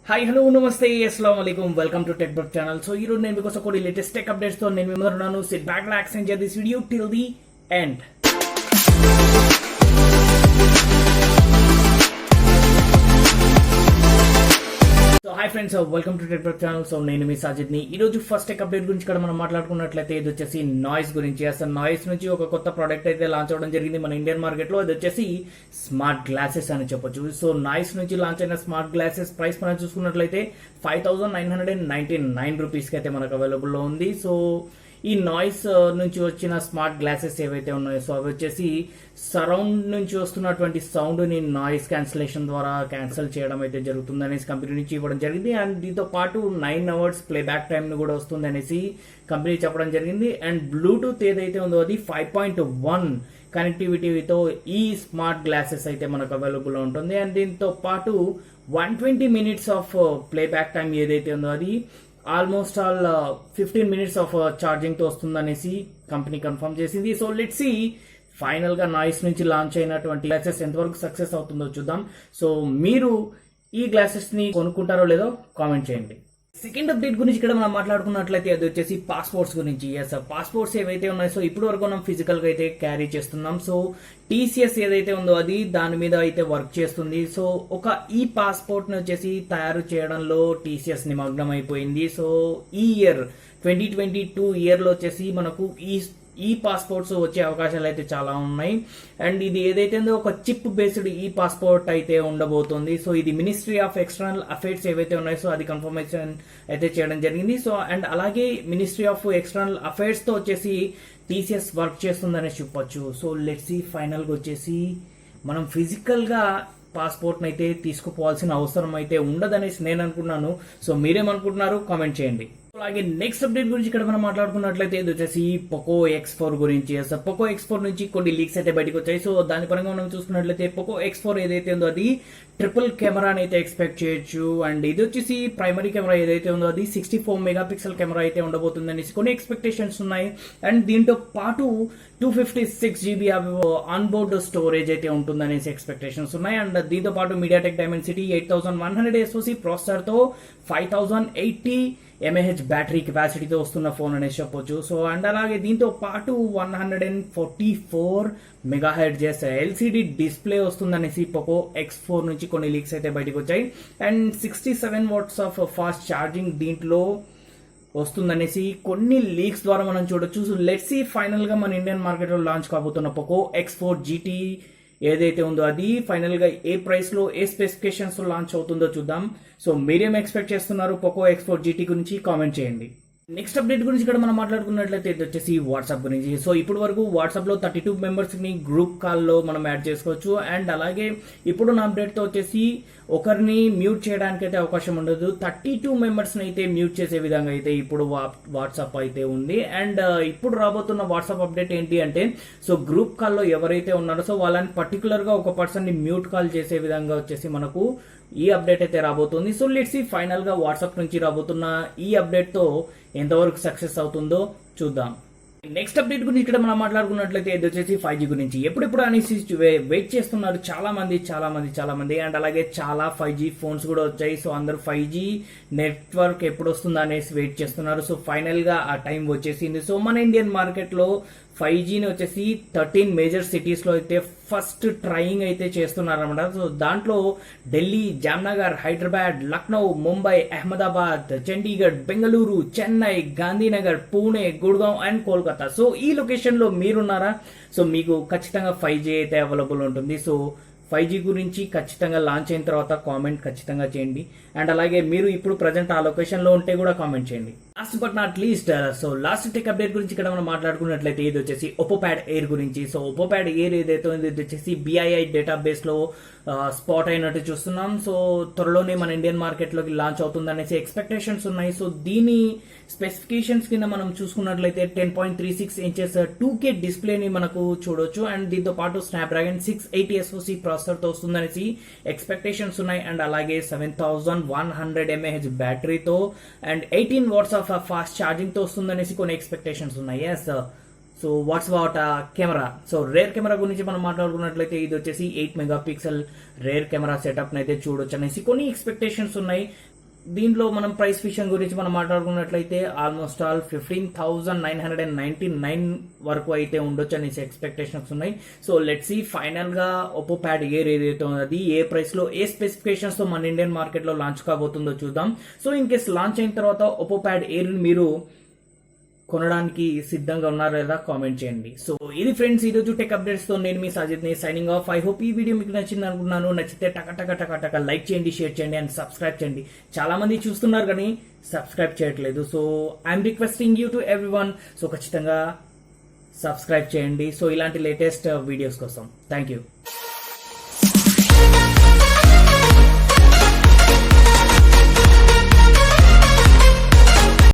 Hi hello నమస్తే అస్సలాము అలైకుం welcome to TechBurp channel. So ఈ రోజు నేను మీకోసం కొన్ని లేటెస్ట్ టెక్ అప్డేట్స్ తో నేను ముందు ఉన్నాను. Sit back, relax, enjoy this video till the end. So hi friends, welcome to TechBurp channel. So నేను మీ సాజిద్ ని. ఈ రోజు ఫస్ట్ టెక్ అప్డేట్ గురించి ఇక్కడ మనం మాట్లాడుకున్నట్లయితే ఇది వచ్చేసి నాయిస్ గురించి. అసలు నాయిస్ నుంచి ఒక కొత్త ప్రోడక్ట్ అయితే లాంచ్ అవ్వడం జరిగింది మన ఇండియన్ మార్కెట్ లో. అది వచ్చేసి స్మార్ట్ గ్లాసెస్ అని చెప్పొచ్చు. సో నాయిస్ నుంచి లాంచ్ అయిన స్మార్ట్ గ్లాసెస్ ప్రైస్ మనం చూసుకున్నట్లయితే 5,999 రూపీస్ కి అయితే మనకు అవైలబుల్ లో ఉంది. సో ఈ నాయిస్ నుంచి వచ్చిన స్మార్ట్ గ్లాసెస్ ఏవైతే ఉన్నాయో సో అవి వచ్చేసి సరౌండ్ నుంచి వస్తున్నటువంటి సౌండ్ ని నాయిస్ క్యాన్సిలేషన్ ద్వారా క్యాన్సిల్ చేయడం అయితే జరుగుతుంది అనేసి కంపెనీ నుంచి ఇవ్వడం జరిగింది. అండ్ దీంతో పాటు 9 hours ప్లేబ్యాక్ టైం ని కూడా వస్తుంది అనేసి కంపెనీ చెప్పడం జరిగింది. అండ్ బ్లూటూత్ ఏదైతే ఉందో అది 5.1 కనెక్టివిటీతో ఈ స్మార్ట్ గ్లాసెస్ అయితే మనకు అవైలబుల్ లో ఉంటుంది. అండ్ దీంతో పాటు 120 minutes ఆఫ్ ప్లేబ్యాక్ టైం ఏదైతే ఉందో అది almost all 15 minutes of charging తో వస్తుందనేసి కంపెనీ కన్ఫర్మ్ చేసింది. సో లెట్స్ సీ ఫైనల్ గా నాయిస్ నుంచి లాంచ్ అయినటువంటి గ్లాసెస్ ఎంతవరకు సక్సెస్ అవుతుందో చూద్దాం. సో మీరు ఈ గ్లాసెస్ ని కొనుక్కుంటారో లేదో కామెంట్ చేయండి. సెకండ్ అప్డేట్ గురించి ఇక్కడ మనం మాట్లాడుకున్నట్లయితే అది వచ్చేసి పాస్పోర్ట్స్ గురించి. ఎస్, పాస్పోర్ట్స్ ఏవైతే ఉన్నాయో సో ఇప్పుడు వరకు మనం ఫిజికల్ గా అయితే క్యారీ చేస్తున్నాం. సో టీసీఎస్ ఏదైతే ఉందో అది దాని మీద అయితే వర్క్ చేస్తుంది. సో ఒక ఈ పాస్పోర్ట్ ని వచ్చేసి తయారు చేయడంలో టీసీఎస్ నిమగ్నం అయిపోయింది. సో ఈ ఇయర్ 2022 ఇయర్ లో వచ్చేసి మనకు ఈ పాస్పోర్ట్స్ వచ్చే అవకాశాలు అయితే చాలా ఉన్నాయి. అండ్ ఇది ఏదైతే ఉందో ఒక చిప్ బేస్డ్ ఈ పాస్పోర్ట్ అయితే ఉండబోతుంది. సో ఇది మినిస్ట్రీ ఆఫ్ ఎక్స్టర్నల్ అఫైర్స్ ఏవైతే ఉన్నాయో సో అది కన్ఫర్మేషన్ అయితే చేయడం జరిగింది. సో అండ్ అలాగే మినిస్ట్రీ ఆఫ్ ఎక్స్టర్నల్ అఫైర్స్ తో వచ్చేసి టీసీఎస్ వర్క్ చేస్తుందనే చెప్పొచ్చు. సో లెట్స్ సీ ఫైనల్ గా వచ్చేసి మనం ఫిజికల్ గా పాస్పోర్ట్ అయితే తీసుకుపోవాల్సిన అవసరం అయితే ఉండదనేసి నేను అనుకున్నాను. సో మీరేమనుకుంటున్నారు కామెంట్ చేయండి. అలాగే నెక్స్ట్ అప్డేట్ గురించి ఇక్కడ మనం మాట్లాడుకున్నట్లయితే ఇది వచ్చేసి Poco X4 గురించి. Poco X4 నుంచి కొన్ని లీక్స్ అయితే బయటకు వచ్చాయి. సో దాని పరంగా మనం చూసుకున్నట్లయితే Poco X4 ఏదైతే ఉందో అది ట్రిపుల్ కెమెరాని అయితే ఎక్స్పెక్ట్ చేయొచ్చు. అండ్ ఇది వచ్చేసి ప్రైమరీ కెమెరా ఏదైతే ఉందో అది 64 megapixel కెమెరా అయితే ఉండబోతుంది అనేసి కొన్ని ఎక్స్పెక్టేషన్స్ ఉన్నాయి. అండ్ దీంతో పాటు 256 GB ఆన్బోర్డ్ స్టోరేజ్ అయితే ఉంటుందనేసి ఎక్స్పెక్టేషన్స్ ఉన్నాయి. అండ్ దీంతో పాటు మీడియాటెక్ డైమెన్సిటీ 8100 SoC ప్రాసెసర్ తో 5080 mAh బ్యాటరీ కెపాసిటీతో వస్తున్న ఫోన్ అనేసి చెప్పొచ్చు. సో అండ్ అలాగే దీంతో పాటు 144 MHz ఎల్సిడి డిస్ప్లే వస్తుందనేసి Poco X4 నుంచి కొన్ని లీక్స్ అయితే బయటకు వచ్చాయి. And 67 watts of fast charging దీంట్లో వస్తుందనేసి కొన్ని లీక్స్ ద్వారా మనం చూడొచ్చు. సో లెట్స్ సీ ఫైనల్ గా మన ఇండియన్ మార్కెట్ లో లాంచ్ కాబోతున్న Poco X4 GT ఏదైతే ఉందో అది ఫైనల్ గా ఏ ప్రైస్ లో ఏ స్పెసిఫికేషన్స్ లో లాంచ్ అవుతుందో చూద్దాం. సో మీరేం ఎక్స్పెక్ట్ చేస్తున్నారు Poco X4 GT గురించి కామెంట్ చేయండి. నెక్స్ట్ అప్డేట్ గురించి ఇక్కడ మనం మాట్లాడుకున్నట్లయితే ఇది వచ్చేసి వాట్సాప్ గురించి. సో ఇప్పుడు వరకు వాట్సాప్ లో 32 members ని గ్రూప్ కాల్ లో మనం యాడ్ చేసుకోవచ్చు. అండ్ అలాగే ఇప్పుడు నా అప్డేట్ తో వచ్చేసి ఒకరిని మ్యూట్ చేయడానికి అయితే అవకాశం ఉండదు. 32 members ని అయితే మ్యూట్ చేసే విధంగా అయితే ఇప్పుడు వాట్సాప్ అయితే ఉంది. అండ్ ఇప్పుడు రాబోతున్న వాట్సాప్ అప్డేట్ ఏంటి అంటే సో గ్రూప్ కాల్ లో ఎవరైతే ఉన్నారో సో వాళ్ళని పర్టికులర్ గా ఒక పర్సన్ ని మ్యూట్ కాల్ చేసే విధంగా వచ్చేసి మనకు ఈ అప్డేట్ అయితే రాబోతుంది. సో లెట్స్ సీ ఫైనల్ గా వాట్సాప్ నుంచి రాబోతున్న ఈ అప్డేట్ తో ఎంతవరకు సక్సెస్ అవుతుందో చూద్దాం. నెక్స్ట్ అప్డేట్ గురించి ఇక్కడ మనం మాట్లాడుకున్నట్లయితే ఇది వచ్చేసి 5G గురించి. ఎప్పుడెప్పుడు అనేసి వెయిట్ చేస్తున్నారు చాలా మంది. అండ్ అలాగే చాలా 5G ఫోన్స్ కూడా వచ్చాయి. సో అందరూ 5G నెట్వర్క్ ఎప్పుడు వస్తుందా అనేసి వెయిట్ చేస్తున్నారు. సో ఫైనల్ గా ఆ టైం వచ్చేసింది. సో మన ఇండియన్ మార్కెట్ లో 5Gని వచ్చేసి 13 మేజర్ సిటీస్ లో అయితే ఫస్ట్ ట్రయింగ్ అయితే చేస్తున్నారన్నమాట. సో దాంట్లో ఢిల్లీ, జామ్నగర్, హైదరాబాద్, లక్నో, ముంబై, అహ్మదాబాద్, చండీగఢ్, బెంగళూరు, చెన్నై, గాంధీనగర్, పూణే, గుడ్గాం అండ్ కోల్కతా. సో ఈ లొకేషన్ లో మీరున్నారా? సో మీకు ఖచ్చితంగా 5G అయితే అవైలబుల్ ఉంటుంది. సో 5G గురించి ఖచ్చితంగా లాంచ్ అయిన తర్వాత కామెంట్ ఖచ్చితంగా చేయండి. అండ్ అలాగే మీరు ఇప్పుడు ప్రజెంట్ ఆ లొకేషన్ లో ఉంటే కూడా కామెంట్ చేయండి. Last but not least so last tech update గురించి ఇక్కడ మనం మాట్లాడుకున్నట్లయితే ఇది వచ్చేసి Oppo Pad Air గురించి. సో Oppo Pad Air ఏదైతే ఉంది ఇది వచ్చేసి BII డేటాబేస్ లో స్పాట్ అయినట్టు చూస్తున్నాం. సో త్వరలోనే మన ఇండియన్ మార్కెట్ లోకి లాంచ్ అవుతుంది అనేసి ఎక్స్పెక్టేషన్స్ ఉన్నాయి. సో దీని స్పెసిఫికేషన్స్ కింద మనం చూసుకున్నట్లయితే 10.36 inches 2K డిస్ప్లేని మనకు చూడొచ్చు. అండ్ దీంతో పాటు స్నాప్డ్రాగన్ 680 SoC ప్రాసెసర్ తో వస్తుందనేసి ఎక్స్పెక్టేషన్స్ ఉన్నాయి. అండ్ అలాగే 7100 mAh బ్యాటరీతో and 18 watts of fast charging తో వస్తుందనేసి కొన్ని ఎక్స్పెక్టేషన్స్ ఉన్నాయి. Yes, so what's about camera. సో రేర్ కెమెరా గురించి మనం మాట్లాడుకున్నట్లయితే ఇది వచ్చేసి 8 megapixel రేర్ కెమెరా సెటప్ అయితే చూడొచ్చు అనేసి కొన్ని ఎక్స్పెక్టేషన్స్ ఉన్నాయి. దీంట్లో మనం ప్రైస్ విషయం గురించి మనం మాట్లాడుకున్నట్లయితే ఆల్మోస్ట్ ఆల్ 15,999 వరకు అయితే ఉండొచ్చు అనేసి ఎక్స్పెక్టేషన్స్ ఉన్నాయి. సో లెట్ సి ఫైనల్ గా ఒప్పో ప్యాడ్ ఎయిర్ ఏదైతే ఉన్నది ఏ ప్రైస్ లో ఏ స్పెసిఫికేషన్స్ తో మన ఇండియన్ మార్కెట్ లో లాంచ్ కాబోతుందో చూద్దాం. సో ఇన్ కేస్ లాంచ్ అయిన తర్వాత ఒప్పో ప్యాడ్ ఎయిర్ మీరు కొనడానికి సిద్ధంగా ఉన్నారా లేదా కామెంట్ చేయండి. సో ఇది ఫ్రెండ్స్ ఈ రోజు టెక్ అప్డేట్స్ తో నేను మీ సాజిద్ ని సైనింగ్ ఆఫ్. ఐ హోప్ ఈ వీడియో మీకు నచ్చింది అనుకున్నాను. నచ్చితే టక లైక్ చేయండి, షేర్ చేయండి అండ్ సబ్స్క్రైబ్ చేయండి. చాలా మంది చూస్తున్నారు కానీ సబ్స్క్రైబ్ చేయట్లేదు. So I'm requesting you to everyone. So ఖచ్చితంగా సబ్స్క్రైబ్ చేయండి. సో ఇలాంటి లేటెస్ట్ వీడియోస్ కోసం థ్యాంక్ యూ.